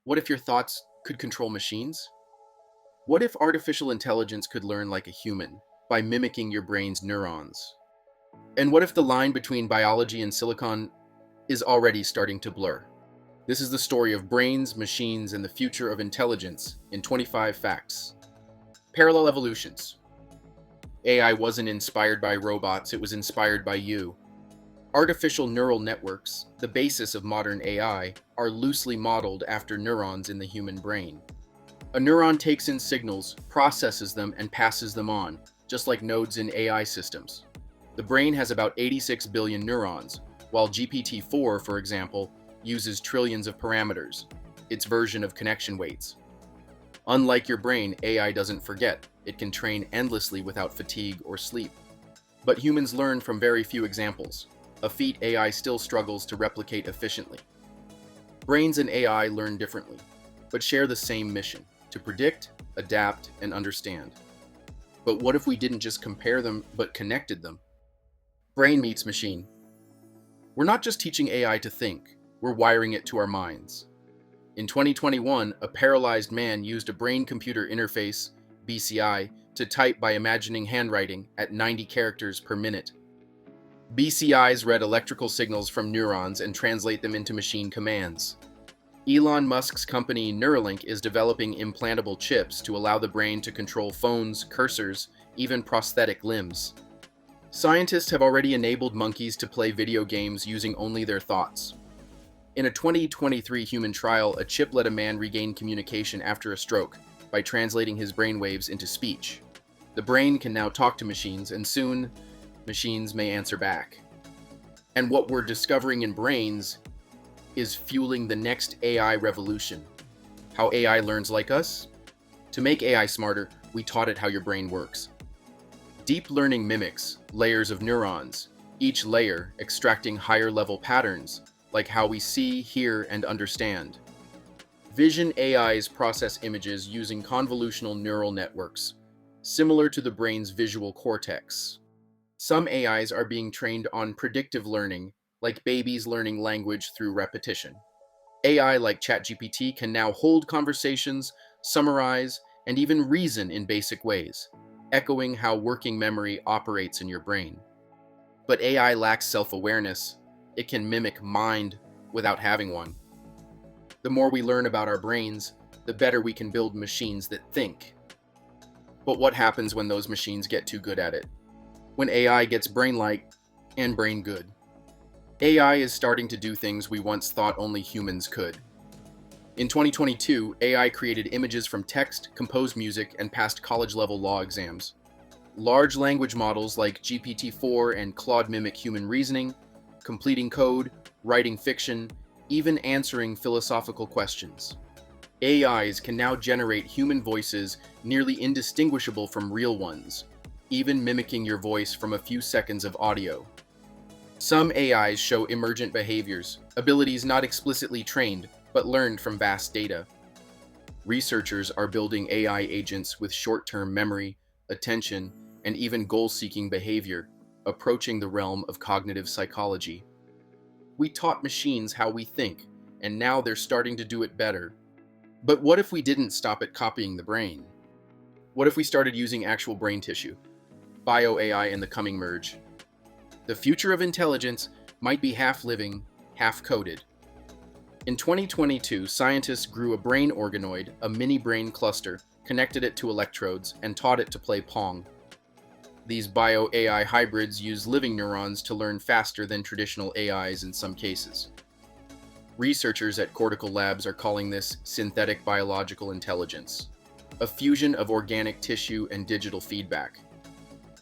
What if your thoughts could control machines? What if artificial intelligence could learn like a human by mimicking your brain's neurons? And what if the line between biology and silicon is already starting to blur? This is the story of brains, machines, and the future of intelligence in 25 facts. Parallel evolutions. AI wasn't inspired by robots, it was inspired by you. Artificial neural networks, the basis of modern AI, are loosely modeled after neurons in the human brain. A neuron takes in signals, processes them, and passes them on, just like nodes in AI systems. The brain has about 86 billion neurons, while GPT-4, for example, uses trillions of parameters, its version of connection weights. Unlike your brain, AI doesn't forget. It can train endlessly without fatigue or sleep. But humans learn from very few examples, a feat AI still struggles to replicate efficiently. Brains and AI learn differently, but share the same mission: to predict, adapt, and understand. But what if we didn't just compare them, but connected them? Brain meets machine. We're not just teaching AI to think, we're wiring it to our minds. In 2021, a paralyzed man used a brain-computer interface, BCI, to type by imagining handwriting at 90 characters per minute. BCIs read electrical signals from neurons and translate them into machine commands. Elon Musk's company Neuralink is developing implantable chips to allow the brain to control phones, cursors, even prosthetic limbs. Scientists have already enabled monkeys to play video games using only their thoughts. In a 2023 human trial, a chip let a man regain communication after a stroke by translating his brainwaves into speech. The brain can now talk to machines, and soon, machines may answer back. And what we're discovering in brains is fueling the next AI revolution. How AI learns like us? To make AI smarter, we taught it how your brain works. Deep learning mimics layers of neurons, each layer extracting higher-level patterns, like how we see, hear, and understand. Vision AIs process images using convolutional neural networks, similar to the brain's visual cortex. Some AIs are being trained on predictive learning, like babies learning language through repetition. AI like ChatGPT can now hold conversations, summarize, and even reason in basic ways, echoing how working memory operates in your brain. But AI lacks self-awareness. It can mimic mind without having one. The more we learn about our brains, the better we can build machines that think. But what happens when those machines get too good at it? When AI gets brain-like and brain-good? AI is starting to do things we once thought only humans could. In 2022, AI created images from text, composed music, and passed college-level law exams. Large language models like GPT-4 and Claude mimic human reasoning, completing code, writing fiction, even answering philosophical questions. AIs can now generate human voices nearly indistinguishable from real ones, even mimicking your voice from a few seconds of audio. Some AIs show emergent behaviors, abilities not explicitly trained, but learned from vast data. Researchers are building AI agents with short-term memory, attention, and even goal-seeking behavior, approaching the realm of cognitive psychology. We taught machines how we think, and now they're starting to do it better. But what if we didn't stop at copying the brain? What if we started using actual brain tissue? Bio-AI in the coming merge. The future of intelligence might be half living, half coded. In 2022, scientists grew a brain organoid, a mini brain cluster, connected it to electrodes, and taught it to play Pong. These bio-AI hybrids use living neurons to learn faster than traditional AIs in some cases. Researchers at Cortical Labs are calling this synthetic biological intelligence, a fusion of organic tissue and digital feedback.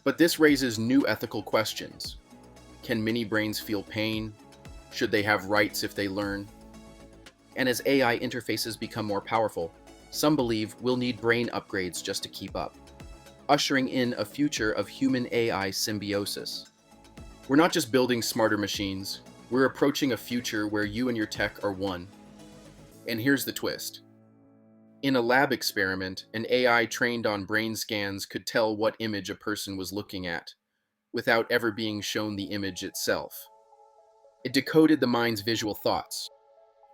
But this raises new ethical questions. Can mini brains feel pain? Should they have rights if they learn? And as AI interfaces become more powerful, some believe we'll need brain upgrades just to keep up, ushering in a future of human-AI symbiosis. We're not just building smarter machines, we're approaching a future where you and your tech are one. And here's the twist. In a lab experiment, an AI trained on brain scans could tell what image a person was looking at, without ever being shown the image itself. It decoded the mind's visual thoughts,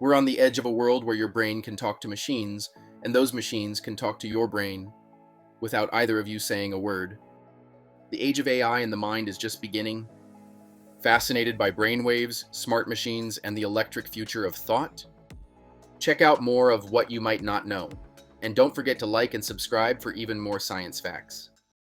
We're on the edge of a world where your brain can talk to machines, and those machines can talk to your brain without either of you saying a word. The age of AI and the mind is just beginning. Fascinated by brainwaves, smart machines, and the electric future of thought? Check out more of What You Might Not Know. And don't forget to like and subscribe for even more science facts.